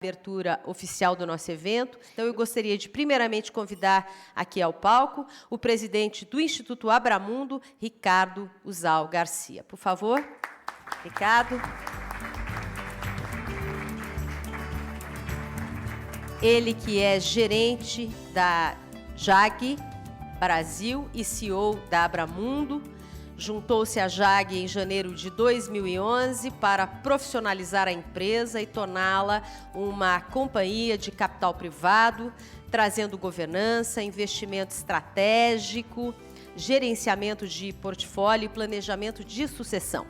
Abertura oficial do nosso evento. Então, eu gostaria de, primeiramente, convidar aqui ao palco o presidente do Instituto Abramundo, Ricardo Uzal Garcia. Por favor, Ricardo. Ele que é gerente da JAG Brasil e CEO da Abramundo. Juntou-se à JAG em janeiro de 2011 para profissionalizar a empresa e torná-la uma companhia de capital privado, trazendo governança, investimento estratégico, gerenciamento de portfólio e planejamento de sucessão.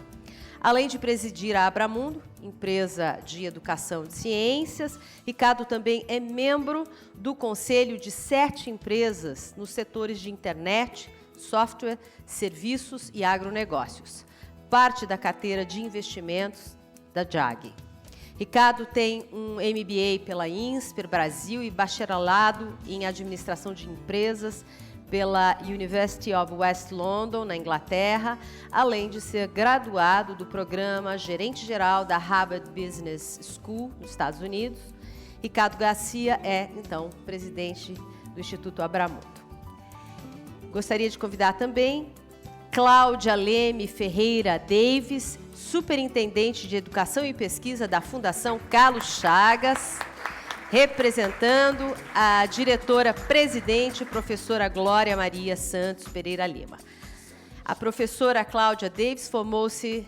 Além de presidir a Abramundo, empresa de educação de ciências, Ricardo também é membro do conselho de 7 empresas nos setores de internet, software, serviços e agronegócios, parte da carteira de investimentos da JAG. Ricardo tem um MBA pela INSPER Brasil e bacharelado em administração de empresas pela University of West London, na Inglaterra, além de ser graduado do programa gerente-geral da Harvard Business School, nos Estados Unidos. Ricardo Garcia é, então, presidente do Instituto Abramundo. Gostaria de convidar também Cláudia Leme Ferreira Davis, superintendente de Educação e Pesquisa da Fundação Carlos Chagas, representando a diretora-presidente, professora Glória Maria Santos Pereira Lima. A professora Cláudia Davis formou-se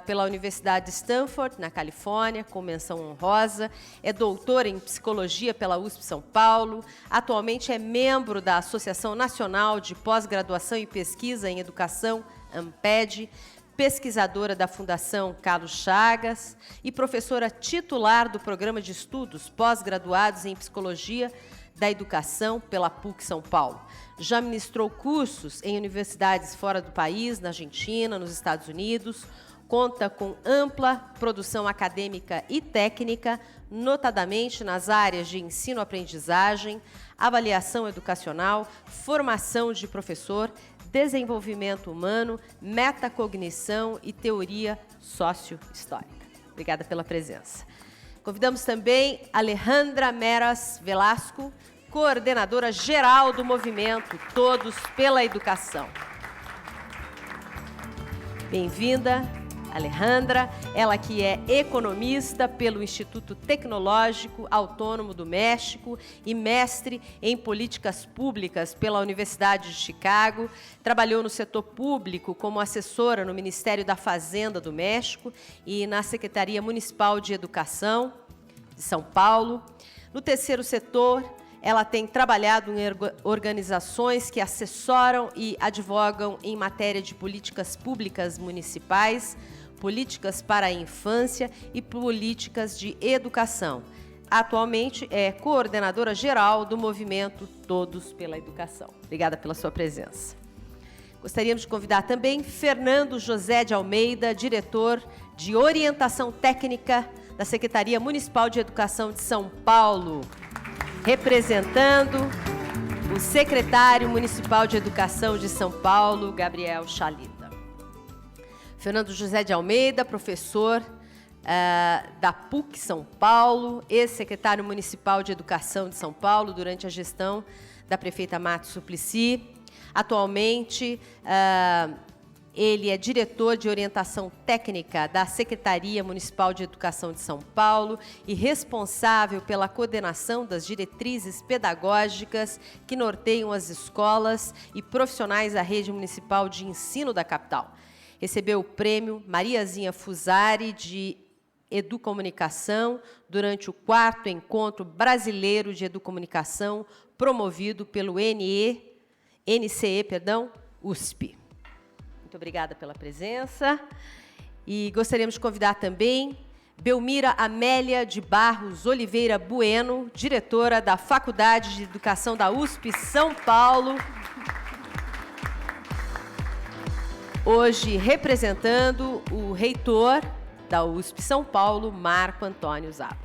pela Universidade de Stanford, na Califórnia, com menção honrosa, é doutora em Psicologia pela USP São Paulo, atualmente é membro da Associação Nacional de Pós-Graduação e Pesquisa em Educação, ANPED, pesquisadora da Fundação Carlos Chagas e professora titular do Programa de Estudos Pós-Graduados em Psicologia da Educação pela PUC São Paulo. Já ministrou cursos em universidades fora do país, na Argentina, nos Estados Unidos, conta com ampla produção acadêmica e técnica, notadamente nas áreas de ensino-aprendizagem, avaliação educacional, formação de professor, desenvolvimento humano, metacognição e teoria sócio-histórica. Obrigada pela presença. Convidamos também Alejandra Meras Velasco, coordenadora geral do movimento Todos pela Educação. Bem-vinda, Alejandra, ela que é economista pelo Instituto Tecnológico Autônomo do México e mestre em políticas públicas pela Universidade de Chicago, trabalhou no setor público como assessora no Ministério da Fazenda do México e na Secretaria Municipal de Educação de São Paulo. No terceiro setor, ela tem trabalhado em organizações que assessoram e advogam em matéria de políticas públicas municipais, políticas para a infância e políticas de educação. Atualmente é coordenadora geral do movimento Todos pela Educação. Obrigada pela sua presença. Gostaríamos de convidar também Fernando José de Almeida, diretor de Orientação Técnica da Secretaria Municipal de Educação de São Paulo, representando o secretário municipal de Educação de São Paulo, Gabriel Chalita. Fernando José de Almeida, professor da PUC São Paulo, ex-secretário municipal de Educação de São Paulo durante a gestão da prefeita Marta Suplicy. Atualmente, ele é diretor de orientação técnica da Secretaria Municipal de Educação de São Paulo e responsável pela coordenação das diretrizes pedagógicas que norteiam as escolas e profissionais da rede municipal de ensino da capital. Recebeu o prêmio Mariazinha Fusari de Educomunicação durante o 4º Encontro Brasileiro de Educomunicação, promovido pelo NCE, USP. Muito obrigada pela presença. E gostaríamos de convidar também Belmira Amélia de Barros Oliveira Bueno, diretora da Faculdade de Educação da USP São Paulo, hoje representando o reitor da USP São Paulo, Marco Antônio Zabo.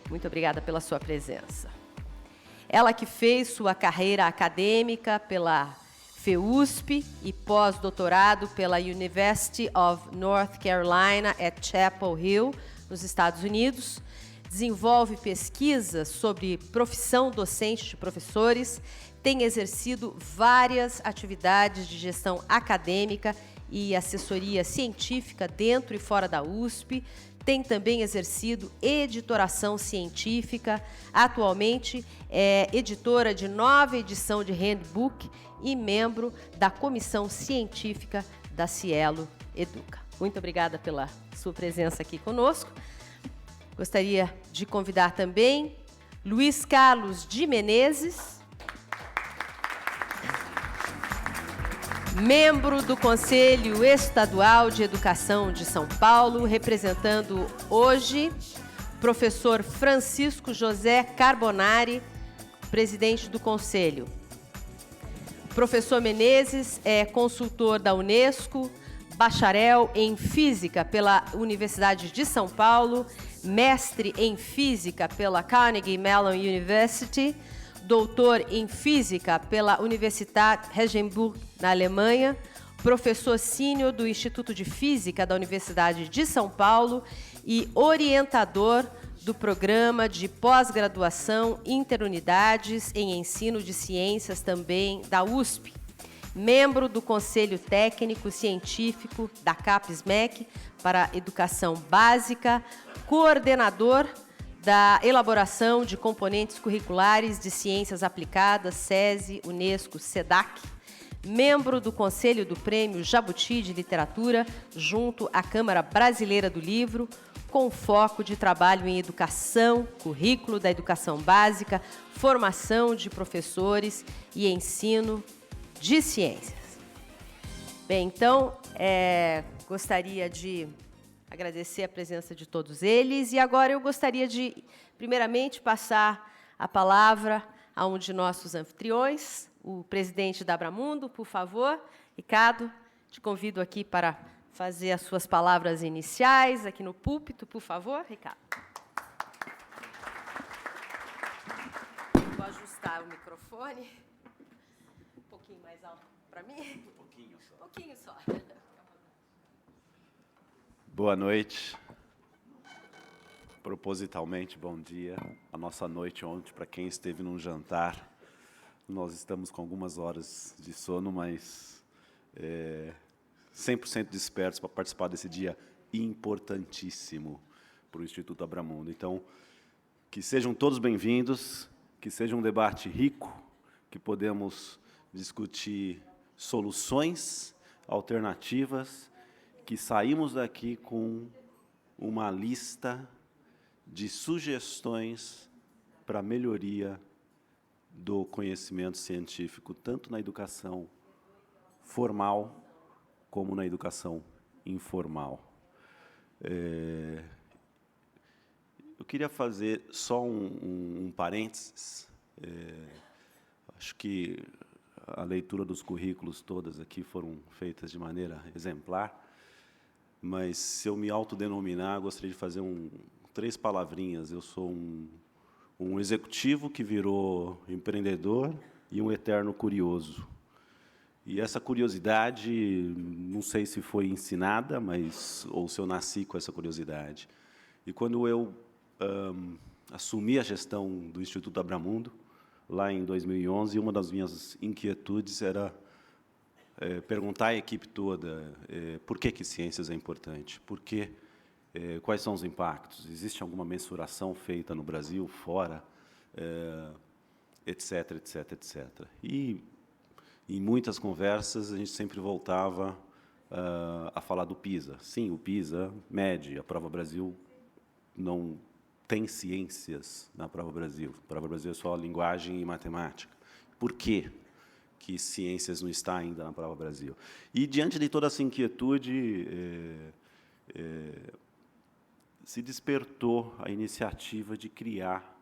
Muito obrigada pela sua presença. Ela que fez sua carreira acadêmica pela FEUSP e pós-doutorado pela University of North Carolina at Chapel Hill, nos Estados Unidos. Desenvolve pesquisa sobre profissão docente de professores, tem exercido várias atividades de gestão acadêmica e assessoria científica dentro e fora da USP, tem também exercido editoração científica, atualmente é editora de nova edição de Handbook e membro da comissão científica da Cielo Educa. Muito obrigada pela sua presença aqui conosco. Gostaria de convidar também Luiz Carlos de Menezes, membro do Conselho Estadual de Educação de São Paulo, representando hoje professor Francisco José Carbonari, presidente do Conselho. Professor Menezes é consultor da Unesco, bacharel em Física pela Universidade de São Paulo, mestre em Física pela Carnegie Mellon University, doutor em Física pela Universitat Regensburg, na Alemanha, professor sênior do Instituto de Física da Universidade de São Paulo e orientador do Programa de Pós-Graduação Interunidades em Ensino de Ciências também da USP. Membro do Conselho Técnico Científico da CAPES-MEC para Educação Básica, coordenador da elaboração de componentes curriculares de ciências aplicadas, SESI, Unesco, SEDAC, membro do Conselho do Prêmio Jabuti de Literatura, junto à Câmara Brasileira do Livro, com foco de trabalho em educação, currículo da educação básica, formação de professores e ensino de ciências. Bem, então, gostaria de agradecer a presença de todos eles. E agora eu gostaria de, primeiramente, passar a palavra a um de nossos anfitriões, o presidente da Abramundo, por favor. Ricardo, te convido aqui para fazer as suas palavras iniciais aqui no púlpito, por favor, Ricardo. Vou ajustar o microfone. Um pouquinho mais alto para mim. Um pouquinho só. Um pouquinho só. Boa noite. Propositalmente, bom dia. A nossa noite ontem, para quem esteve num jantar, nós estamos com algumas horas de sono, mas 100% despertos para participar desse dia importantíssimo para o Instituto Abramundo. Então, que sejam todos bem-vindos, que seja um debate rico, que podemos discutir soluções, alternativas, que saímos daqui com uma lista de sugestões para a melhoria do conhecimento científico, tanto na educação formal como na educação informal. Eu queria fazer só um parênteses. Acho que a leitura dos currículos todas aqui foram feitas de maneira exemplar, mas se eu me autodenominar, gostaria de fazer 3 palavrinhas. Eu sou um executivo que virou empreendedor e um eterno curioso. E essa curiosidade, não sei se foi ensinada, ou se eu nasci com essa curiosidade. E quando eu assumi a gestão do Instituto Abramundo, lá em 2011, uma das minhas inquietudes era perguntar à equipe toda por que ciências é importante, quais são os impactos, existe alguma mensuração feita no Brasil, fora, etc, etc, etc. E, em muitas conversas, a gente sempre voltava a falar do PISA. Sim, o PISA mede, a Prova Brasil não tem ciências na Prova Brasil. A Prova Brasil é só linguagem e matemática. Por quê que ciências não está ainda na Prova Brasil? E, diante de toda essa inquietude, se despertou a iniciativa de criar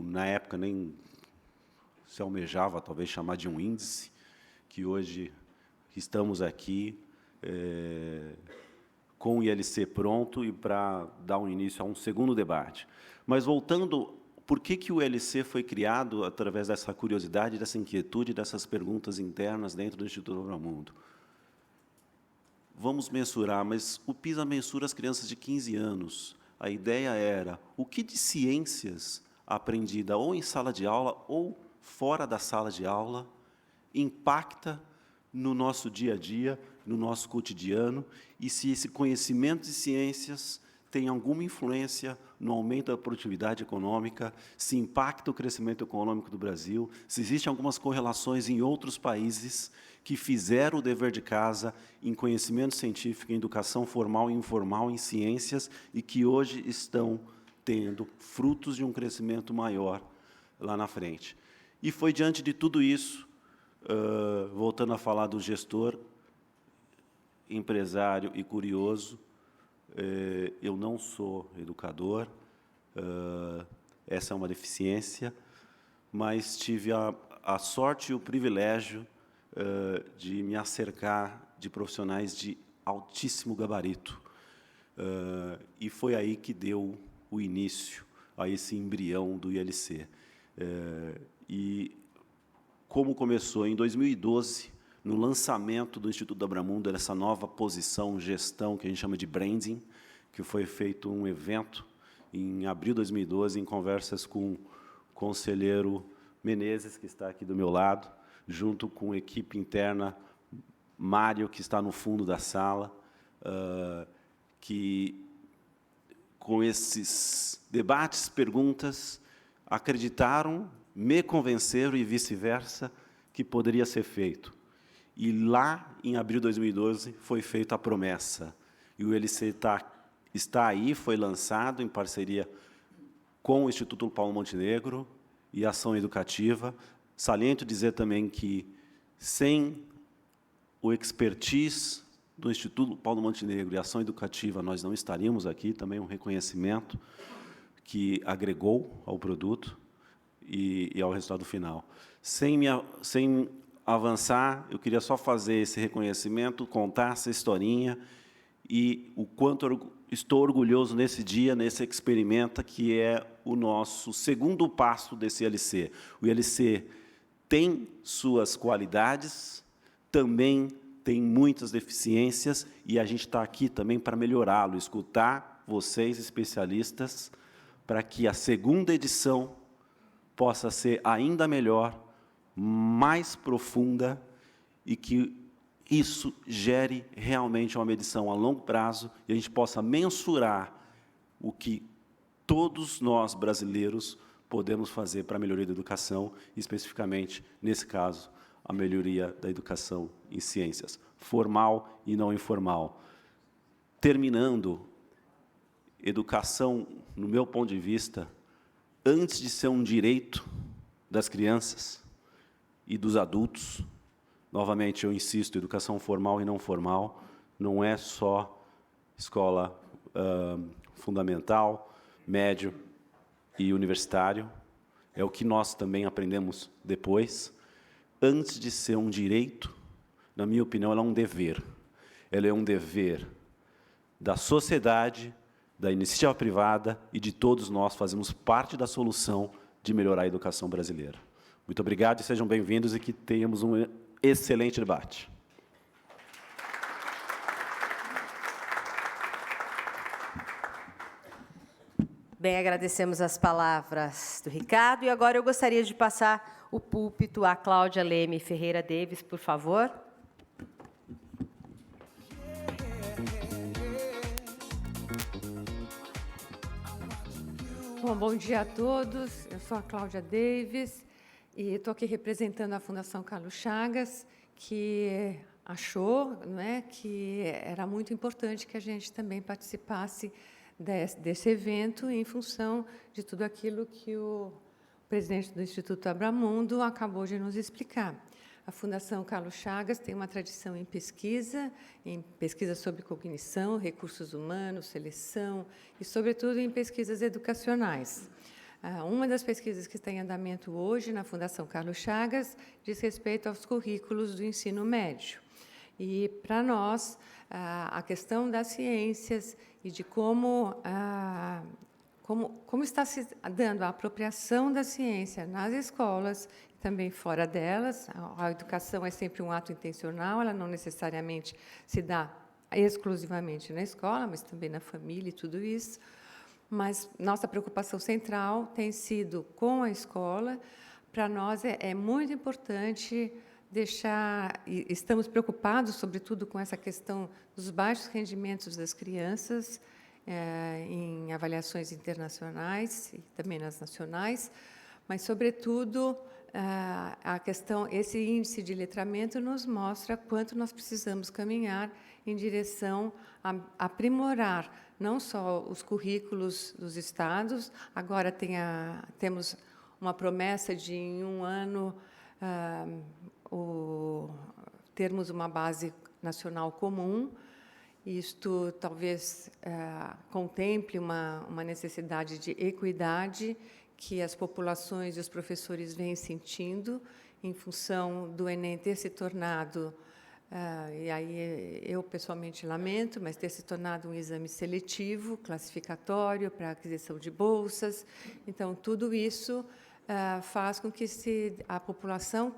na época, nem se almejava, talvez, chamar de um índice, que hoje estamos aqui com o ILC pronto e para dar um início a um segundo debate. Mas, voltando, por que o ILC foi criado através dessa curiosidade, dessa inquietude, dessas perguntas internas dentro do Instituto Abramundo? vamos mensurar, mas o PISA mensura as crianças de 15 anos. A ideia era o que de ciências aprendida ou em sala de aula ou fora da sala de aula impacta no nosso dia a dia, no nosso cotidiano, e se esse conhecimento de ciências tem alguma influência no aumento da produtividade econômica, se impacta o crescimento econômico do Brasil, se existem algumas correlações em outros países que fizeram o dever de casa em conhecimento científico, em educação formal e informal, em ciências, e que hoje estão tendo frutos de um crescimento maior lá na frente. E foi diante de tudo isso, voltando a falar do gestor, empresário e curioso, eu não sou educador, essa é uma deficiência, mas tive a sorte e o privilégio de me acercar de profissionais de altíssimo gabarito. E foi aí que deu o início a esse embrião do ILC. E como começou em 2012, no lançamento do Instituto Abramundo, essa nova posição, gestão, que a gente chama de branding, que foi feito um evento em abril de 2012, em conversas com o conselheiro Menezes, que está aqui do meu lado, junto com a equipe interna, Mário, que está no fundo da sala, que, com esses debates, perguntas, acreditaram, me convenceram, e vice-versa, que poderia ser feito. E lá, em abril de 2012, foi feita a promessa. E o ILC está aí, foi lançado em parceria com o Instituto Paulo Montenegro e Ação Educativa. Saliento dizer também que, sem o expertise do Instituto Paulo Montenegro e Ação Educativa, nós não estaríamos aqui, também um reconhecimento que agregou ao produto e ao resultado final. Sem avançar, eu queria só fazer esse reconhecimento, contar essa historinha e o quanto estou orgulhoso nesse dia, nesse experimento, que é o nosso segundo passo desse ILC. O ILC tem suas qualidades, também tem muitas deficiências, e a gente está aqui também para melhorá-lo, escutar vocês, especialistas, para que a segunda edição possa ser ainda melhor, mais profunda, e que isso gere realmente uma medição a longo prazo e a gente possa mensurar o que todos nós, brasileiros, podemos fazer para a melhoria da educação, especificamente, nesse caso, a melhoria da educação em ciências, formal e não informal. Terminando, educação, no meu ponto de vista, antes de ser um direito das crianças e dos adultos, novamente, eu insisto, educação formal e não formal, não é só escola fundamental, médio e universitário, é o que nós também aprendemos depois. Antes de ser um direito, na minha opinião, ela é um dever. Ela é um dever da sociedade, da iniciativa privada e de todos nós fazemos parte da solução de melhorar a educação brasileira. Muito obrigado e sejam bem-vindos e que tenhamos um excelente debate. Bem, agradecemos as palavras do Ricardo. E agora eu gostaria de passar o púlpito à Cláudia Leme Ferreira Davis, por favor. Bom dia a todos. Eu sou a Cláudia Davis e estou aqui representando a Fundação Carlos Chagas, que achou, não é, que era muito importante que a gente também participasse desse evento em função de tudo aquilo que o presidente do Instituto Abramundo acabou de nos explicar. A Fundação Carlos Chagas tem uma tradição em pesquisa sobre cognição, recursos humanos, seleção e, sobretudo, em pesquisas educacionais. Uma das pesquisas que está em andamento hoje na Fundação Carlos Chagas diz respeito aos currículos do ensino médio. E, para nós, a questão das ciências e de como está se dando a apropriação da ciência nas escolas e também fora delas. A educação é sempre um ato intencional, ela não necessariamente se dá exclusivamente na escola, mas também na família e tudo isso. Mas nossa preocupação central tem sido com a escola. Para nós é muito importante deixar, e estamos preocupados, sobretudo, com essa questão dos baixos rendimentos das crianças, em avaliações internacionais e também nas nacionais, mas, sobretudo, a questão, esse índice de letramento nos mostra quanto nós precisamos caminhar em direção a aprimorar não só os currículos dos estados, agora temos uma promessa de, em um ano, termos uma base nacional comum. Isto talvez contemple uma necessidade de equidade que as populações e os professores vêm sentindo em função do Enem ter se tornado, e aí eu pessoalmente lamento, mas ter se tornado um exame seletivo, classificatório para a aquisição de bolsas. Então, tudo isso faz com que a população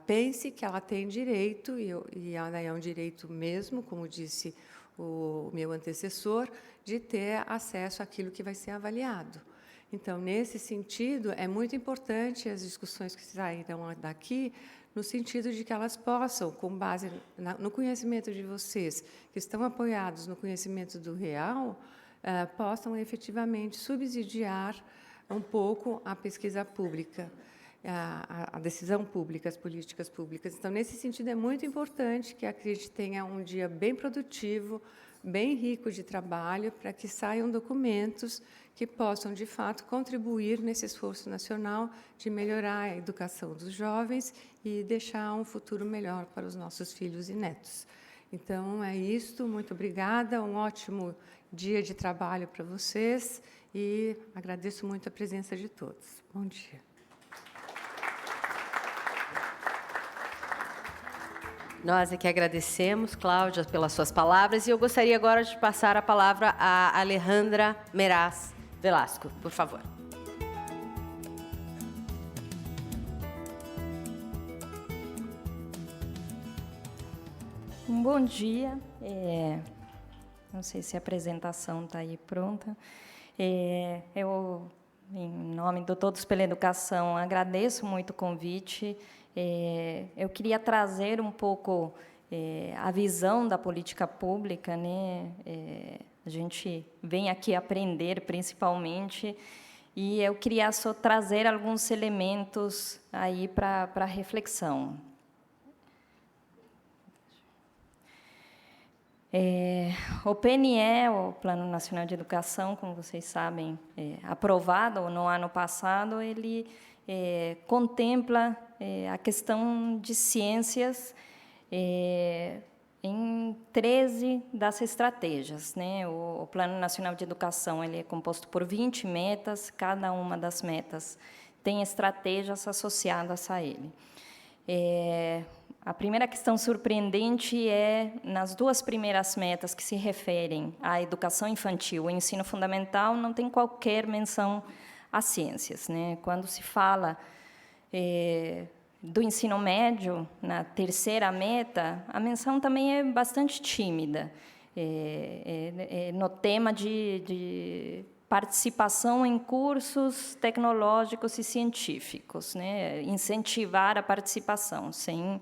pense que ela tem direito, e ela é um direito mesmo, como disse o meu antecessor, de ter acesso àquilo que vai ser avaliado. Então, nesse sentido, é muito importante as discussões que sairão daqui, no sentido de que elas possam, com base no conhecimento de vocês, que estão apoiados no conhecimento do real, possam efetivamente subsidiar um pouco a pesquisa pública, a decisão pública, as políticas públicas. Então, nesse sentido, é muito importante que a gente tenha um dia bem produtivo, bem rico de trabalho, para que saiam documentos que possam, de fato, contribuir nesse esforço nacional de melhorar a educação dos jovens e deixar um futuro melhor para os nossos filhos e netos. Então, é isto. Muito obrigada. Um ótimo dia de trabalho para vocês e agradeço muito a presença de todos. Bom dia. Nós é que agradecemos, Cláudia, pelas suas palavras, e eu gostaria agora de passar a palavra a Alejandra Meraz Velasco, por favor. Um bom dia. Não sei se a apresentação está aí pronta. Eu, em nome do Todos pela Educação, agradeço muito o convite. Eu queria trazer um pouco a visão da política pública, né? A gente vem aqui aprender, principalmente, e eu queria só trazer alguns elementos aí para reflexão. O PNE, o Plano Nacional de Educação, como vocês sabem, aprovado no ano passado, ele contempla a questão de ciências em 13 das estratégias, né? O Plano Nacional de Educação ele é composto por 20 metas, cada uma das metas tem estratégias associadas a ele. A primeira questão surpreendente é, nas duas primeiras metas que se referem à educação infantil e ensino fundamental, não tem qualquer menção às ciências, né? Quando se fala do ensino médio, na terceira meta, a menção também é bastante tímida, no tema de participação em cursos tecnológicos e científicos, né? Incentivar a participação, sem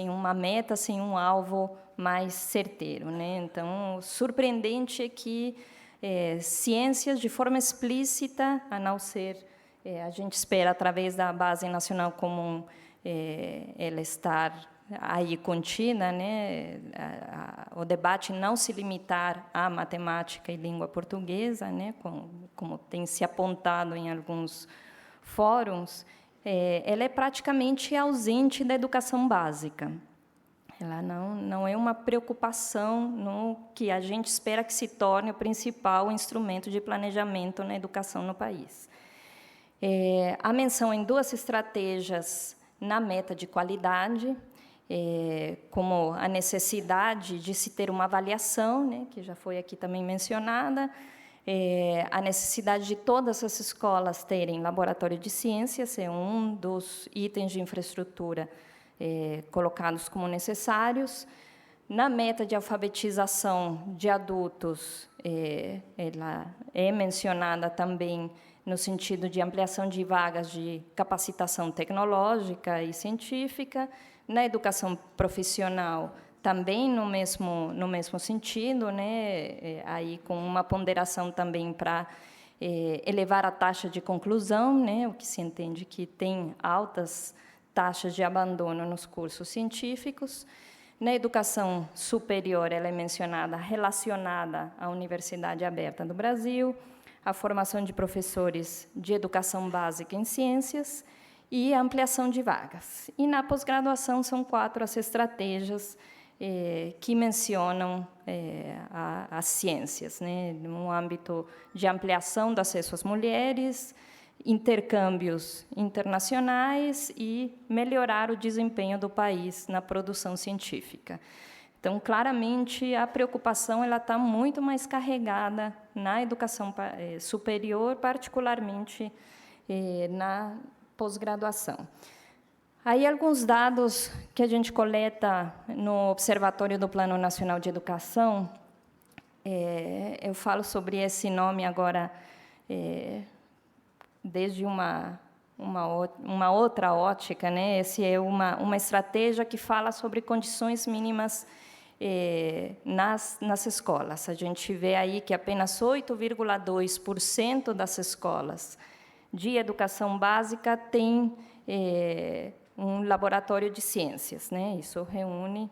uma meta, sem um alvo mais certeiro, né? Então, o surpreendente é que ciências, de forma explícita, a não ser, a gente espera, através da Base Nacional Comum, ela estar aí contida, né? O debate não se limitar à matemática e língua portuguesa, né? Como tem se apontado em alguns fóruns, ela é praticamente ausente da educação básica. Ela não é uma preocupação no que a gente espera que se torne o principal instrumento de planejamento na educação no país. A menção em duas estratégias na meta de qualidade, como a necessidade de se ter uma avaliação, né, que já foi aqui também mencionada, a necessidade de todas as escolas terem laboratório de ciências, é um dos itens de infraestrutura colocados como necessários, Na meta de alfabetização de adultos, ela é mencionada também no sentido de ampliação de vagas de capacitação tecnológica e científica. Na educação profissional, também no mesmo sentido, né? Aí com uma ponderação também para elevar a taxa de conclusão, né? O que se entende que tem altas taxas de abandono nos cursos científicos. Na educação superior, ela é mencionada relacionada à Universidade Aberta do Brasil, a formação de professores de educação básica em ciências e a ampliação de vagas. E na pós-graduação são 4 as estratégias que mencionam as ciências, né, no âmbito de ampliação do acesso às mulheres, intercâmbios internacionais e melhorar o desempenho do país na produção científica. Então, claramente, a preocupação ela está muito mais carregada na educação superior, particularmente na pós-graduação. Aí, alguns dados que a gente coleta no Observatório do Plano Nacional de Educação. Eu falo sobre esse nome agora desde uma outra ótica, né? Essa é uma estratégia que fala sobre condições mínimas nas escolas. A gente vê aí que apenas 8,2% das escolas de educação básica têm um laboratório de ciências, né? Isso reúne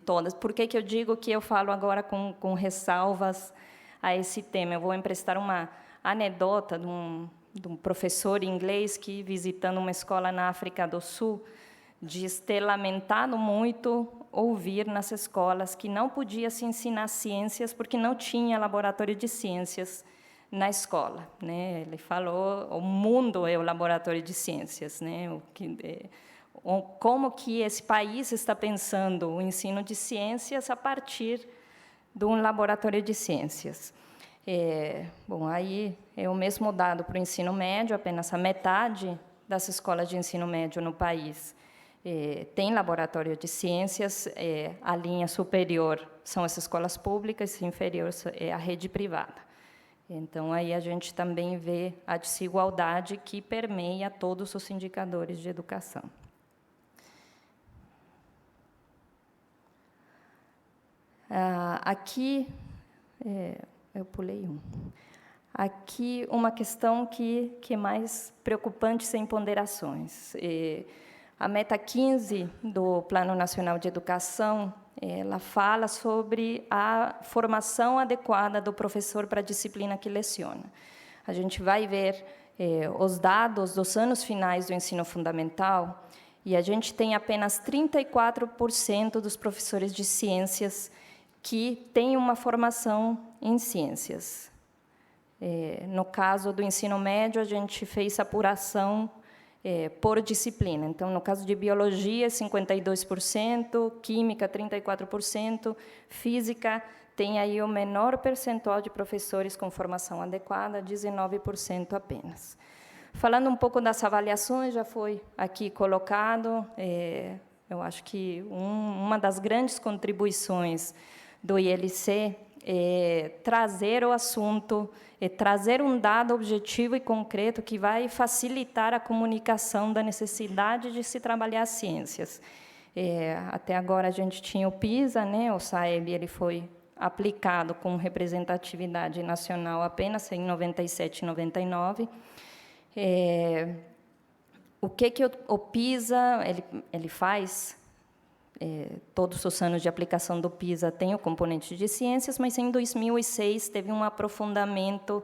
todas. Por que eu digo que eu falo agora com ressalvas a esse tema? Eu vou emprestar uma anedota de um professor inglês que, visitando uma escola na África do Sul, diz ter lamentado muito ouvir nas escolas que não podia se ensinar ciências porque não tinha laboratório de ciências na escola, né? Ele falou, o mundo é o laboratório de ciências, né? Como que esse país está pensando o ensino de ciências a partir de um laboratório de ciências. Bom, aí é o mesmo dado para o ensino médio, apenas a metade das escolas de ensino médio no país tem laboratório de ciências, a linha superior são as escolas públicas, e inferior é a rede privada. Então, aí a gente também vê a desigualdade que permeia todos os indicadores de educação. Aqui, eu pulei um. Aqui, uma questão que é mais preocupante, sem ponderações. A meta 15 do Plano Nacional de Educação, ela fala sobre a formação adequada do professor para a disciplina que leciona. A gente vai ver os dados dos anos finais do ensino fundamental, e a gente tem apenas 34% dos professores de ciências que têm uma formação em ciências. No caso do ensino médio, a gente fez apuração por disciplina. Então, no caso de biologia, 52%, química, 34%, física, tem aí o menor percentual de professores com formação adequada, 19% apenas. Falando um pouco das avaliações, já foi aqui colocado, eu acho que uma das grandes contribuições do ILC trazer o assunto, trazer um dado objetivo e concreto que vai facilitar a comunicação da necessidade de se trabalhar as ciências. Até agora a gente tinha o PISA, né? O SAEB ele foi aplicado com representatividade nacional apenas em 97 e 99. O que o PISA ele faz? Todos os anos de aplicação do PISA tem o componente de ciências, mas em 2006 teve um aprofundamento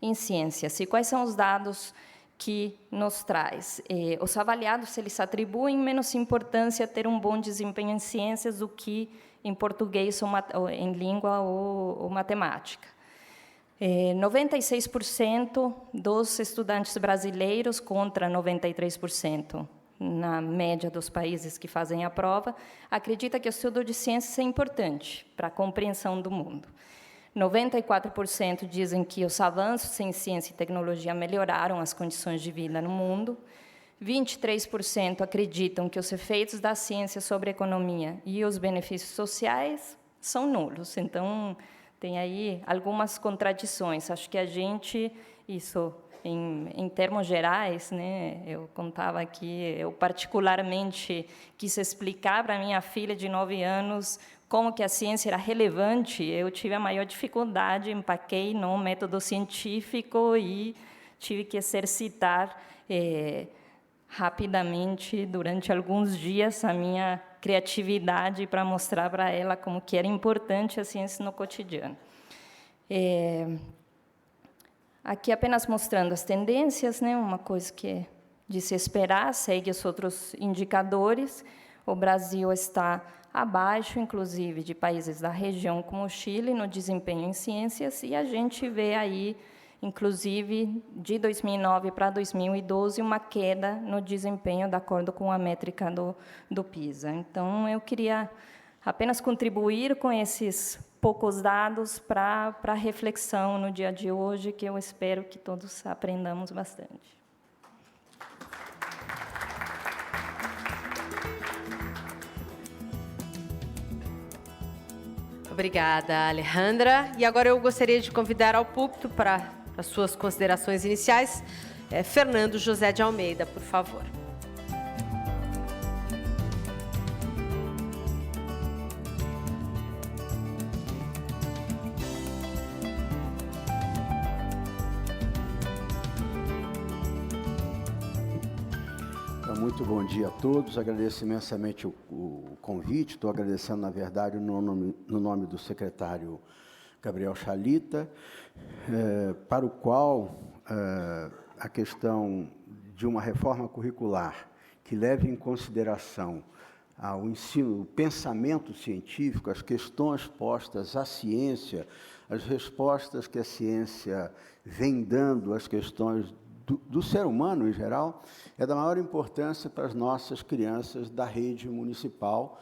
em ciências. E quais são os dados que nos traz? Os avaliados eles atribuem menos importância a ter um bom desempenho em ciências do que em português ou em língua ou matemática. 96% dos estudantes brasileiros contra 93%. Na média dos países que fazem a prova, acredita que o estudo de ciências é importante para a compreensão do mundo. 94% dizem que os avanços em ciência e tecnologia melhoraram as condições de vida no mundo. 23% acreditam que os efeitos da ciência sobre a economia e os benefícios sociais são nulos. Então, tem aí algumas contradições. Acho que a gente, isso em termos gerais, né, eu contava que eu particularmente quis explicar para minha filha de 9 anos como que a ciência era relevante. Eu tive a maior dificuldade, empaquei no método científico e tive que exercitar rapidamente, durante alguns dias, a minha criatividade para mostrar para ela como que era importante a ciência no cotidiano. Aqui apenas mostrando as tendências, né, uma coisa que é de se esperar, segue os outros indicadores. O Brasil está abaixo, inclusive, de países da região, como o Chile, no desempenho em ciências, e a gente vê aí, inclusive, de 2009 para 2012, uma queda no desempenho, de acordo com a métrica do PISA. Então, eu queria apenas contribuir com esses poucos dados para a reflexão no dia de hoje, que eu espero que todos aprendamos bastante. Obrigada, Alejandra. E agora eu gostaria de convidar ao púlpito para as suas considerações iniciais, Fernando José de Almeida, por favor. Muito bom dia a todos, agradeço imensamente o convite, estou agradecendo, na verdade, no nome do secretário Gabriel Chalita, para o qual a questão de uma reforma curricular que leve em consideração ao ensino, o pensamento científico, as questões postas à ciência, as respostas que a ciência vem dando às questões do ser humano em geral, é da maior importância para as nossas crianças da rede municipal,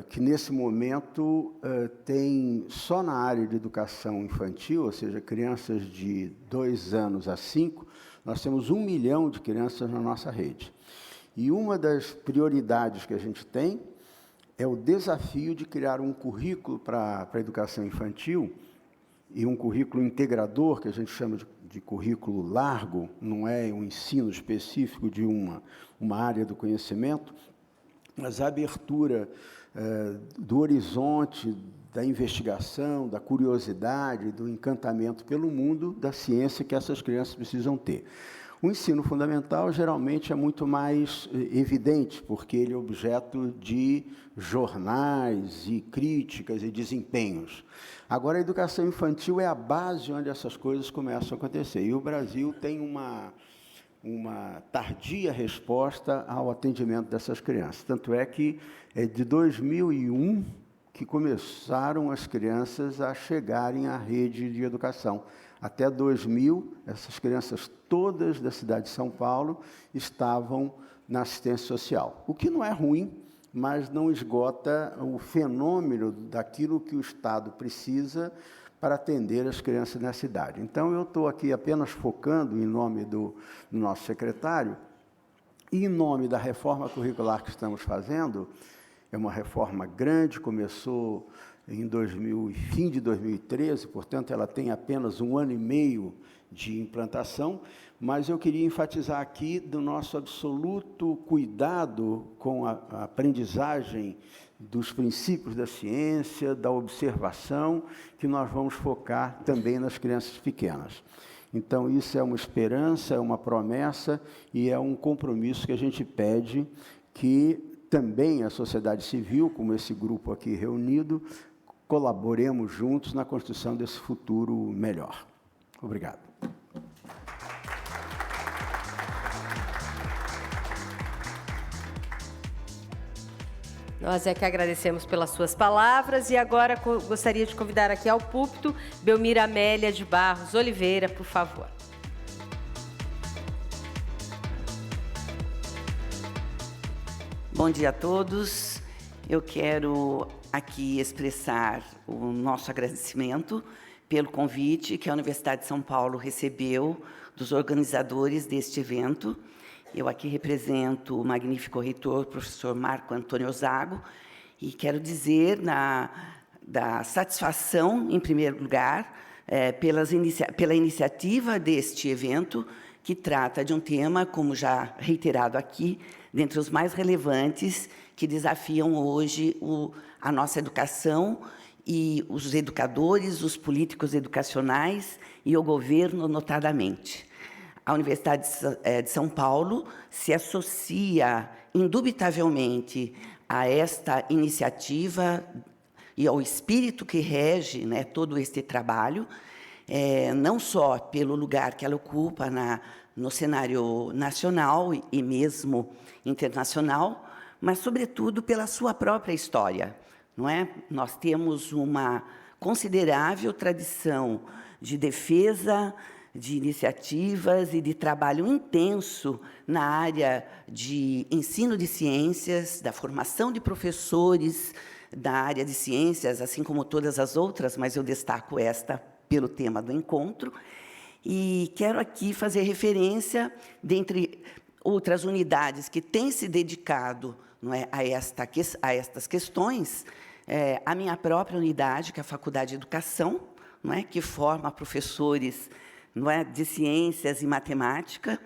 que nesse momento tem só na área de educação infantil, ou seja, crianças de 2 anos a 5, nós temos 1 milhão de crianças na nossa rede. E uma das prioridades que a gente tem é o desafio de criar um currículo para a educação infantil, e um currículo integrador, que a gente chama de currículo largo, não é um ensino específico de uma área do conhecimento, mas a abertura do horizonte, da investigação, da curiosidade, do encantamento pelo mundo da ciência que essas crianças precisam ter. O ensino fundamental, geralmente, é muito mais evidente, porque ele é objeto de jornais e críticas e desempenhos. Agora, a educação infantil é a base onde essas coisas começam a acontecer. E o Brasil tem uma tardia resposta ao atendimento dessas crianças. Tanto é que é de 2001 que começaram as crianças a chegarem à rede de educação. Até 2000, essas crianças todas da cidade de São Paulo estavam na assistência social. O que não é ruim, mas não esgota o fenômeno daquilo que o Estado precisa para atender as crianças nessa idade. Então, eu estou aqui apenas focando, em nome do nosso secretário, e em nome da reforma curricular que estamos fazendo. É uma reforma grande, começou em fim de 2013, portanto, ela tem apenas 1 ano e meio de implantação, mas eu queria enfatizar aqui do nosso absoluto cuidado com a aprendizagem dos princípios da ciência, da observação, que nós vamos focar também nas crianças pequenas. Então, isso é uma esperança, é uma promessa e é um compromisso que a gente pede que também a sociedade civil, como esse grupo aqui reunido, colaboremos juntos na construção desse futuro melhor. Obrigado. Nós é que agradecemos pelas suas palavras e agora gostaria de convidar aqui ao púlpito Belmira Amélia de Barros Oliveira, por favor. Bom dia a todos. Eu quero aqui expressar o nosso agradecimento pelo convite que a Universidade de São Paulo recebeu dos organizadores deste evento Eu aqui represento o magnífico reitor, professor Marco Antônio Zago, e quero dizer da satisfação, em primeiro lugar, pela iniciativa deste evento, que trata de um tema, como já reiterado aqui, dentre os mais relevantes que desafiam hoje a nossa educação e os educadores, os políticos educacionais e o governo, notadamente. A Universidade de São Paulo se associa, indubitavelmente, a esta iniciativa e ao espírito que rege, né, todo este trabalho, não só pelo lugar que ela ocupa no cenário nacional e mesmo internacional, mas, sobretudo, pela sua própria história. Não é? Nós temos uma considerável tradição de defesa, de iniciativas e de trabalho intenso na área de ensino de ciências, da formação de professores da área de ciências, assim como todas as outras, mas eu destaco esta pelo tema do encontro. E quero aqui fazer referência, dentre outras unidades que têm se dedicado, não é, a estas questões, a minha própria unidade, que é a Faculdade de Educação, não é, que forma professores, não é, de ciências e matemática.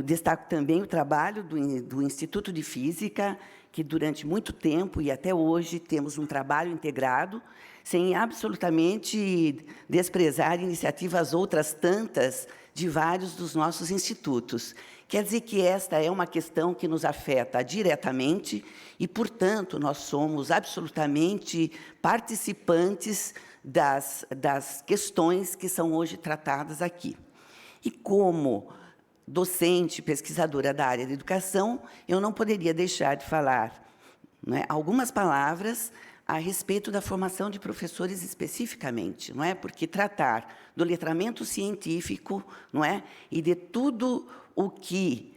Destaco também o trabalho do Instituto de Física, que durante muito tempo e até hoje temos um trabalho integrado, sem absolutamente desprezar iniciativas outras tantas de vários dos nossos institutos. Quer dizer que esta é uma questão que nos afeta diretamente e, portanto, nós somos absolutamente participantes das questões que são hoje tratadas aqui. E como docente, pesquisadora da área de educação, eu não poderia deixar de falar, não é, algumas palavras a respeito da formação de professores especificamente, não é? Porque tratar do letramento científico, não é, e de tudo o que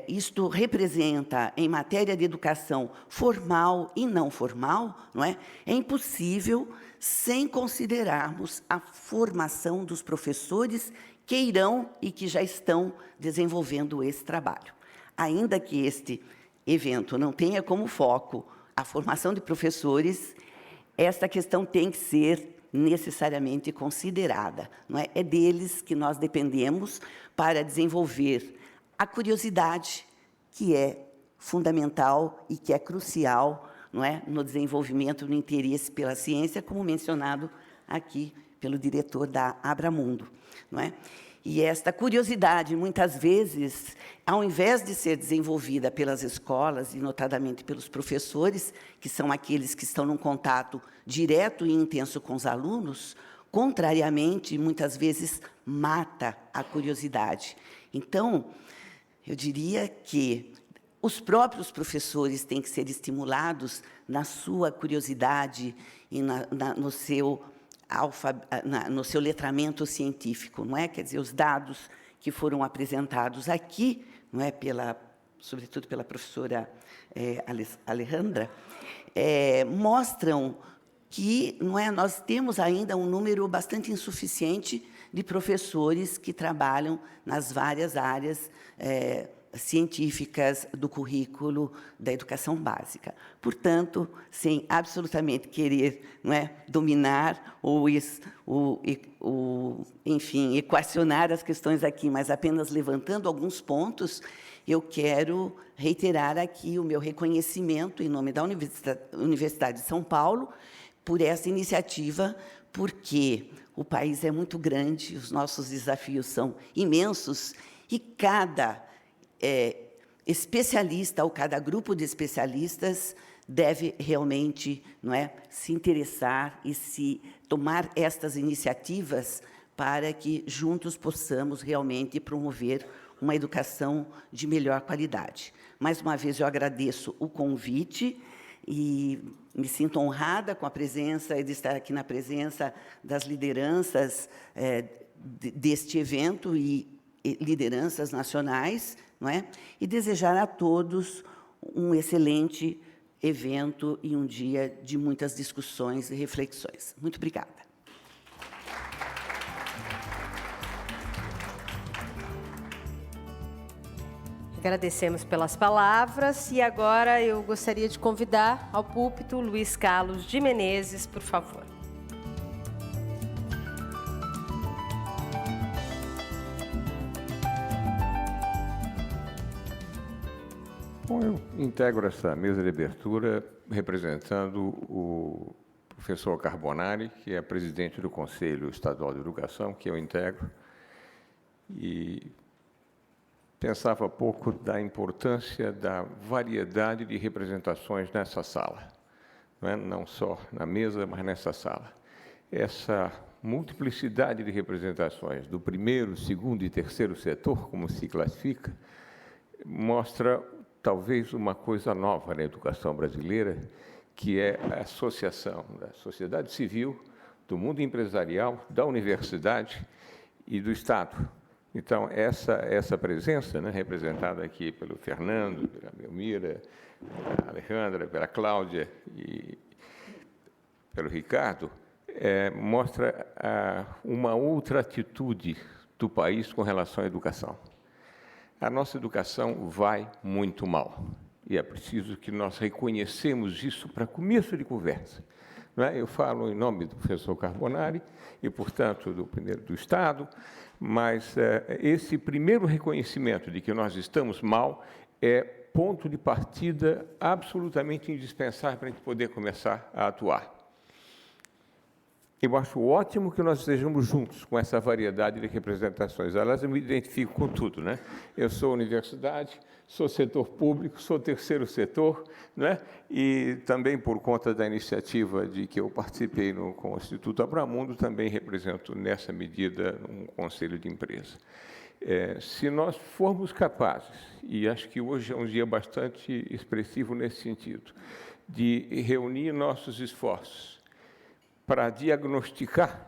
isto representa em matéria de educação formal e não formal, não é impossível sem considerarmos a formação dos professores que irão e que já estão desenvolvendo esse trabalho. Ainda que este evento não tenha como foco a formação de professores, esta questão tem que ser necessariamente considerada. Não é? É deles que nós dependemos para desenvolver a curiosidade, que é fundamental e que é crucial, não é, no desenvolvimento, no interesse pela ciência, como mencionado aqui pelo diretor da Abramundo. Não é? E esta curiosidade, muitas vezes, ao invés de ser desenvolvida pelas escolas, e notadamente pelos professores, que são aqueles que estão num contato direto e intenso com os alunos, contrariamente, muitas vezes, mata a curiosidade. Então, eu diria que os próprios professores têm que ser estimulados na sua curiosidade e no seu letramento científico, não é? Quer dizer, os dados que foram apresentados aqui, não é, sobretudo pela professora Alejandra, mostram que, não é, nós temos ainda um número bastante insuficiente de professores que trabalham nas várias áreas científicas do currículo da educação básica. Portanto, sem absolutamente querer, não é, dominar enfim, equacionar as questões aqui, mas apenas levantando alguns pontos, eu quero reiterar aqui o meu reconhecimento, em nome da Universidade de São Paulo, por essa iniciativa, porque o país é muito grande, os nossos desafios são imensos, e cada especialista, ou cada grupo de especialistas, deve realmente, não é, se interessar e se tomar estas iniciativas para que juntos possamos realmente promover uma educação de melhor qualidade. Mais uma vez, eu agradeço o convite e me sinto honrada com a presença e de estar aqui na presença das lideranças deste evento e lideranças nacionais, não é? E desejar a todos um excelente evento e um dia de muitas discussões e reflexões. Muito obrigada. Agradecemos pelas palavras e agora eu gostaria de convidar ao púlpito Luiz Carlos de Menezes, por favor. Bom, eu integro essa mesa de abertura representando o professor Carbonari, que é presidente do Conselho Estadual de Educação, que eu integro, e pensava pouco da importância da variedade de representações nessa sala, não só na mesa, mas nessa sala. Essa multiplicidade de representações do primeiro, segundo e terceiro setor, como se classifica, mostra talvez uma coisa nova na educação brasileira, que é a associação da sociedade civil, do mundo empresarial, da universidade e do Estado. Então, essa presença, representada aqui pelo Fernando, pela Belmira, pela Alejandra, pela Cláudia e pelo Ricardo, mostra uma outra atitude do país com relação à educação. A nossa educação vai muito mal, e é preciso que nós reconhecemos isso para começo de conversa. Eu falo em nome do professor Carbonari e, portanto, do Estado, mas esse primeiro reconhecimento de que nós estamos mal é ponto de partida absolutamente indispensável para a gente poder começar a atuar. Eu acho ótimo que nós estejamos juntos com essa variedade de representações. Aliás, eu me identifico com tudo, Eu sou universidade, sou setor público, sou terceiro setor, E também por conta da iniciativa de que eu participei com o Instituto Abramundo, também represento nessa medida um conselho de empresa. Se nós formos capazes, e acho que hoje é um dia bastante expressivo nesse sentido, de reunir nossos esforços para diagnosticar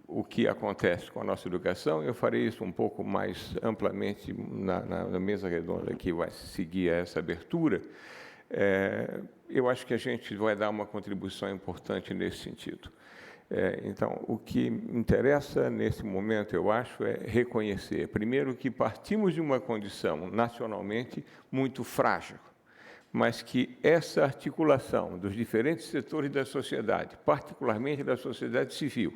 o que acontece com a nossa educação, eu farei isso um pouco mais amplamente na mesa redonda que vai seguir essa abertura. Eu acho que a gente vai dar uma contribuição importante nesse sentido. Então, o que me interessa nesse momento, eu acho, é reconhecer, primeiro, que partimos de uma condição nacionalmente muito frágil, mas que essa articulação dos diferentes setores da sociedade, particularmente da sociedade civil,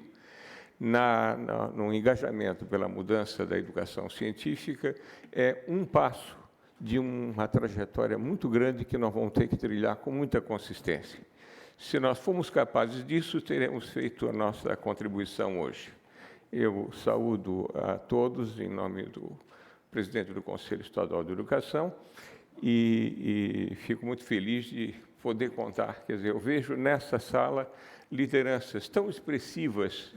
no engajamento pela mudança da educação científica, é um passo de uma trajetória muito grande que nós vamos ter que trilhar com muita consistência. Se nós formos capazes disso, teremos feito a nossa contribuição hoje. Eu saúdo a todos em nome do presidente do Conselho Estadual de Educação, e fico muito feliz de poder contar. Quer dizer, eu vejo nessa sala lideranças tão expressivas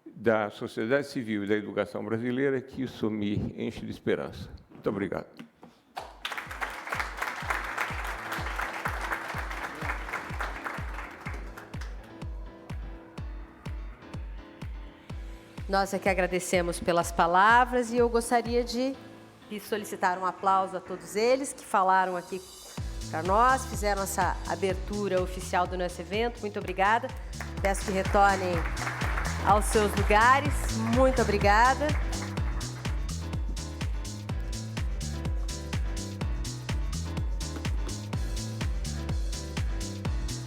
da sociedade civil e da educação brasileira que isso me enche de esperança. Muito obrigado. Nós é que agradecemos pelas palavras e eu gostaria de solicitar um aplauso a todos eles que falaram aqui para nós, fizeram essa abertura oficial do nosso evento. Muito obrigada. Peço que retornem aos seus lugares. Muito obrigada.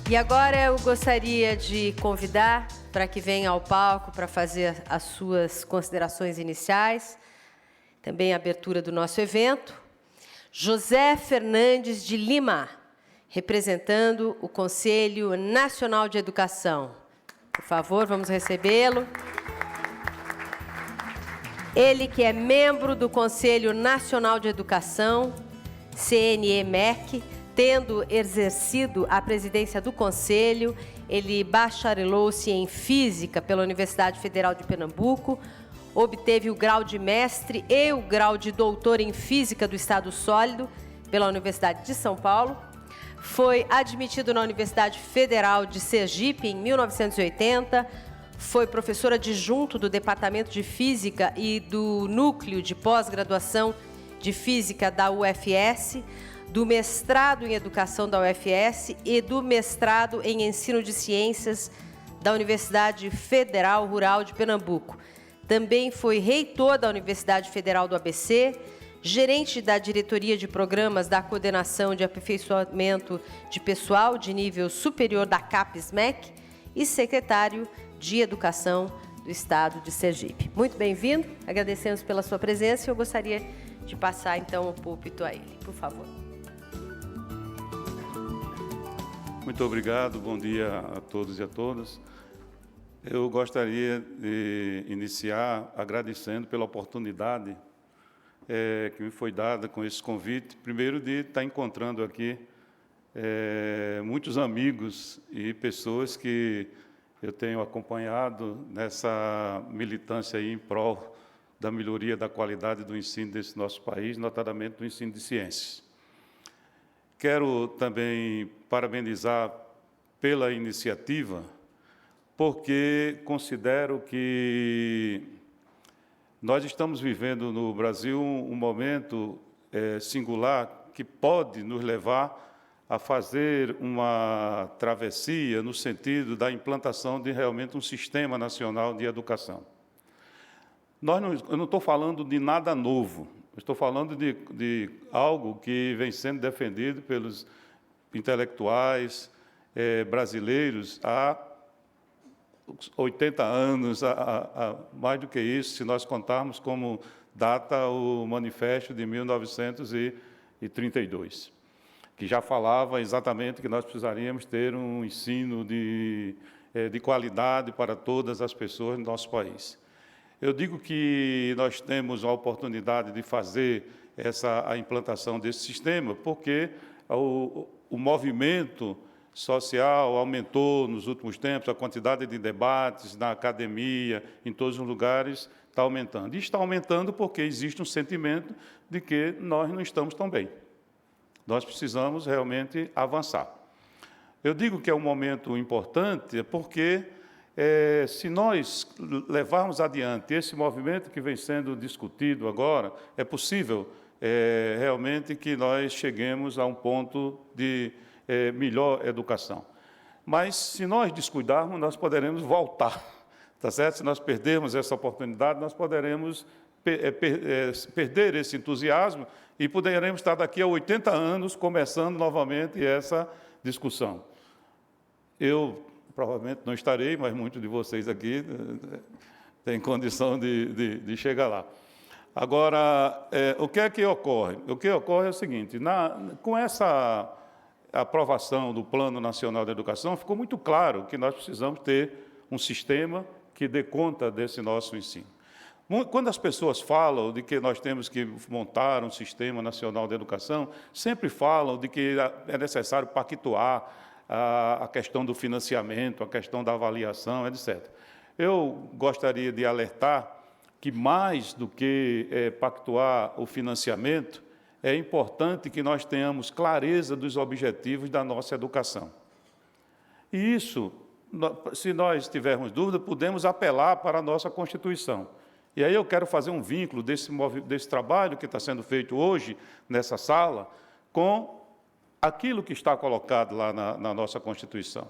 E agora eu gostaria de convidar para que venha ao palco para fazer as suas considerações iniciais, também a abertura do nosso evento, José Fernandes de Lima, representando o Conselho Nacional de Educação. Por favor, vamos recebê-lo. Ele que é membro do Conselho Nacional de Educação, CNE-MEC, tendo exercido a presidência do Conselho, ele bacharelou-se em Física pela Universidade Federal de Pernambuco, obteve o grau de mestre e o grau de doutor em Física do Estado Sólido pela Universidade de São Paulo, foi admitido na Universidade Federal de Sergipe em 1980, foi professor adjunto do Departamento de Física e do Núcleo de Pós-Graduação de Física da UFS, do mestrado em Educação da UFS e do mestrado em Ensino de Ciências da Universidade Federal Rural de Pernambuco. Também foi reitor da Universidade Federal do ABC, gerente da Diretoria de Programas da Coordenação de Aperfeiçoamento de Pessoal de Nível Superior da CAPES-MEC e secretário de Educação do Estado de Sergipe. Muito bem-vindo, agradecemos pela sua presença e eu gostaria de passar, então, o púlpito a ele, por favor. Muito obrigado, bom dia a todos e a todas. Eu gostaria de iniciar agradecendo pela oportunidade que me foi dada com esse convite, primeiro de estar encontrando aqui muitos amigos e pessoas que eu tenho acompanhado nessa militância aí em prol da melhoria da qualidade do ensino desse nosso país, notadamente do ensino de ciências. Quero também parabenizar pela iniciativa, porque considero que nós estamos vivendo no Brasil um momento singular que pode nos levar a fazer uma travessia no sentido da implantação de realmente um sistema nacional de educação. Eu não estou falando de nada novo, estou falando de algo que vem sendo defendido pelos intelectuais brasileiros há 80 anos, mais do que isso, se nós contarmos como data o Manifesto de 1932, que já falava exatamente que nós precisaríamos ter um ensino de qualidade para todas as pessoas no nosso país. Eu digo que nós temos a oportunidade de fazer a implantação desse sistema, porque o movimento social aumentou nos últimos tempos, a quantidade de debates na academia, em todos os lugares, está aumentando. E está aumentando porque existe um sentimento de que nós não estamos tão bem. Nós precisamos realmente avançar. Eu digo que é um momento importante porque se nós levarmos adiante esse movimento que vem sendo discutido agora, é possível realmente que nós cheguemos a um ponto de melhor educação. Mas, se nós descuidarmos, nós poderemos voltar, tá certo? Se nós perdermos essa oportunidade, nós poderemos perder esse entusiasmo e poderemos estar daqui a 80 anos começando novamente essa discussão. Eu provavelmente não estarei, mas muitos de vocês aqui têm condição de chegar lá. Agora, o que é que ocorre? O que ocorre é o seguinte, com essa aprovação do Plano Nacional de Educação, ficou muito claro que nós precisamos ter um sistema que dê conta desse nosso ensino. Quando as pessoas falam de que nós temos que montar um sistema nacional de educação, sempre falam de que é necessário pactuar a questão do financiamento, a questão da avaliação, etc. Eu gostaria de alertar que, mais do que pactuar o financiamento, é importante que nós tenhamos clareza dos objetivos da nossa educação. E isso, se nós tivermos dúvida, podemos apelar para a nossa Constituição. E aí eu quero fazer um vínculo desse trabalho que está sendo feito hoje, nessa sala, com aquilo que está colocado lá na nossa Constituição.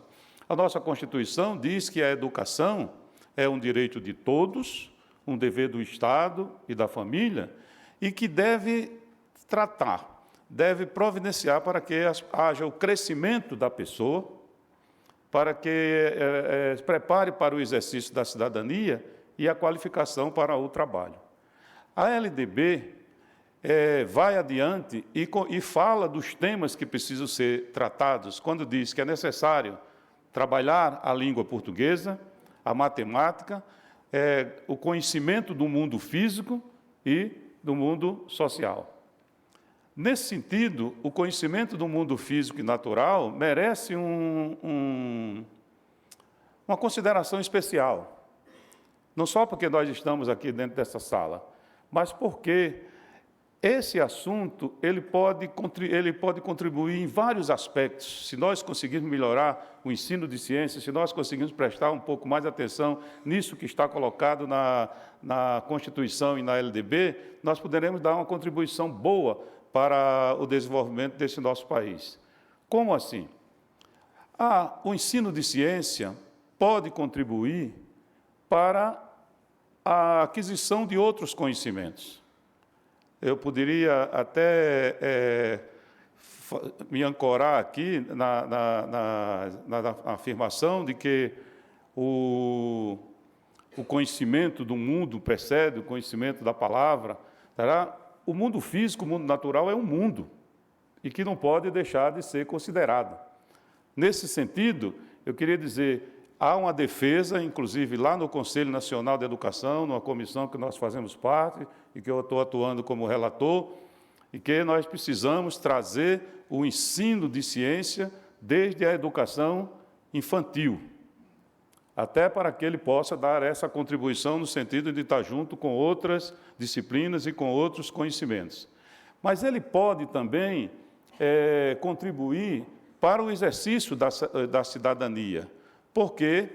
A nossa Constituição diz que a educação é um direito de todos, um dever do Estado e da família, e que deve tratar, deve providenciar para que haja o crescimento da pessoa, para que se prepare para o exercício da cidadania e a qualificação para o trabalho. A LDB vai adiante e fala dos temas que precisam ser tratados, quando diz que é necessário trabalhar a língua portuguesa, a matemática, o conhecimento do mundo físico e do mundo social. Nesse sentido, o conhecimento do mundo físico e natural merece uma consideração especial. Não só porque nós estamos aqui dentro dessa sala, mas porque esse assunto ele pode contribuir em vários aspectos. Se nós conseguirmos melhorar o ensino de ciências, se nós conseguirmos prestar um pouco mais atenção nisso que está colocado na Constituição e na LDB, nós poderemos dar uma contribuição boa para o desenvolvimento desse nosso país. Como assim? O ensino de ciência pode contribuir para a aquisição de outros conhecimentos. eu poderia até me ancorar aqui na afirmação de que o conhecimento do mundo precede o conhecimento da palavra. O mundo físico, o mundo natural é um mundo, e que não pode deixar de ser considerado. Nesse sentido, eu queria dizer, há uma defesa, inclusive lá no Conselho Nacional de Educação, numa comissão que nós fazemos parte, e que eu estou atuando como relator, e que nós precisamos trazer o ensino de ciência desde a educação infantil, até para que ele possa dar essa contribuição no sentido de estar junto com outras disciplinas e com outros conhecimentos. Mas ele pode também contribuir para o exercício da cidadania, porque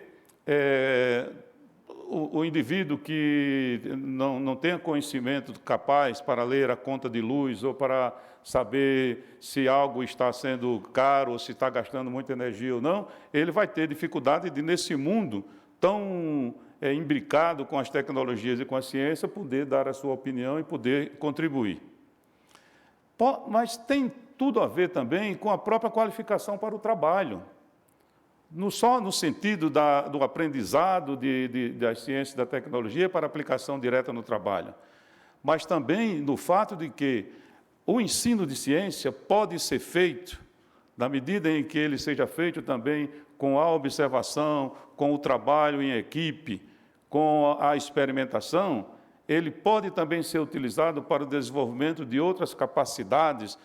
o indivíduo que não tenha conhecimento capaz para ler a conta de luz ou para saber se algo está sendo caro ou se está gastando muita energia ou não, ele vai ter dificuldade de, nesse mundo tão imbricado com as tecnologias e com a ciência, poder dar a sua opinião e poder contribuir. Mas tem tudo a ver também com a própria qualificação para o trabalho. Não só no sentido do aprendizado das ciências e da tecnologia para aplicação direta no trabalho, mas também no fato de que o ensino de ciência pode ser feito, na medida em que ele seja feito também com a observação, com o trabalho em equipe, com a experimentação, ele pode também ser utilizado para o desenvolvimento de outras capacidades,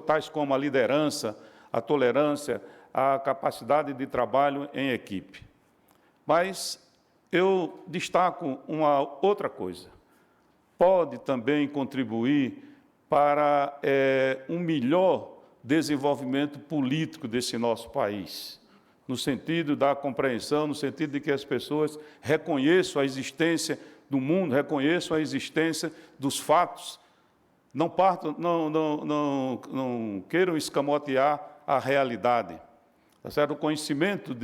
tais como a liderança, a tolerância, a capacidade de trabalho em equipe. Mas eu destaco uma outra coisa. Pode também contribuir para um melhor desenvolvimento político desse nosso país, no sentido da compreensão, no sentido de que as pessoas reconheçam a existência do mundo, reconheçam a existência dos fatos, não queiram escamotear a realidade. Tá certo? O conhecimento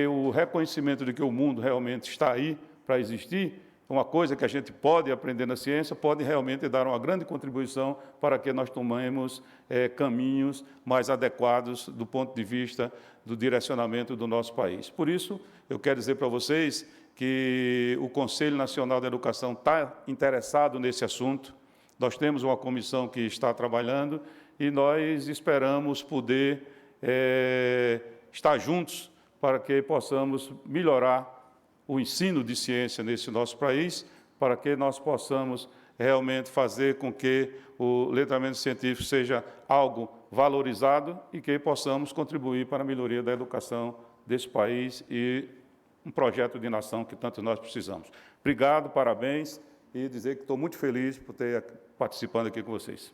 o reconhecimento de que o mundo realmente está aí para existir, uma coisa que a gente pode aprender na ciência, pode realmente dar uma grande contribuição para que nós tomemos caminhos mais adequados do ponto de vista do direcionamento do nosso país. Por isso, eu quero dizer para vocês que o Conselho Nacional de Educação está interessado nesse assunto. Nós temos uma comissão que está trabalhando e nós esperamos poder estar juntos para que possamos melhorar o ensino de ciência nesse nosso país, para que nós possamos realmente fazer com que o letramento científico seja algo valorizado e que possamos contribuir para a melhoria da educação desse país e um projeto de nação que tanto nós precisamos. Obrigado, parabéns, e dizer que estou muito feliz por ter participando aqui com vocês.